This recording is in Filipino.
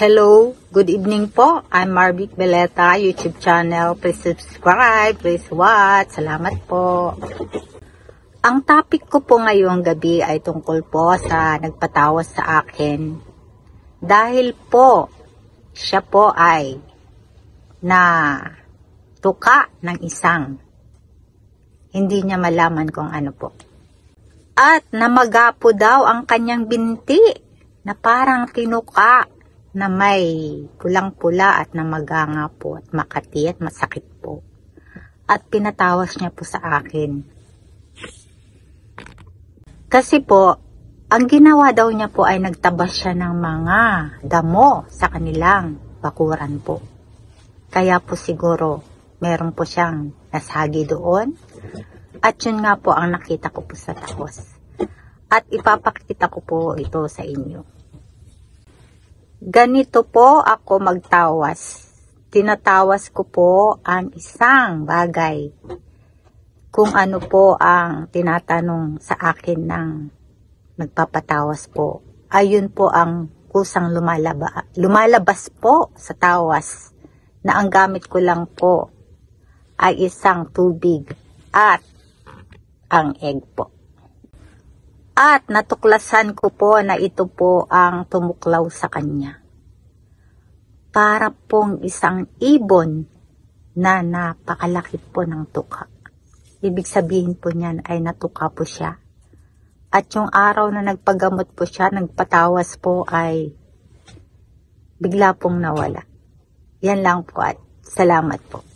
Hello, good evening po. I'm Marvic Beleta, YouTube channel. Please subscribe, please watch. Salamat po. Ang topic ko po ngayong gabi ay tungkol po sa nagpatawas sa akin. Dahil po, siya po ay na tuka ng isang hindi niya malaman kung ano po. At namaga po daw ang kanyang binti na parang tinuka na may pulang-pula at namaga nga po at makati at masakit po. At pinatawas niya po sa akin. Kasi po, ang ginawa daw niya po ay nagtabas siya ng mga damo sa kanilang bakuran po. Kaya po siguro meron po siyang nasagi doon. At yun nga po ang nakita ko po sa taos. At ipapakita ko po ito sa inyo. Ganito po ako magtawas. Tinatawas ko po ang isang bagay. Kung ano po ang tinatanong sa akin ng nagpapatawas po. Ayun po ang kusang lumalabas po sa tawas. Na ang gamit ko lang po ay isang tubig at ang egg po. At natuklasan ko po na ito po ang tumuklaw sa kanya. Para pong isang ibon na napakalaki po ng tuka. Ibig sabihin po niyan ay natuka po siya. At yung araw na nagpagamot po siya, nagpatawas po ay bigla pong nawala. Yan lang po at salamat po.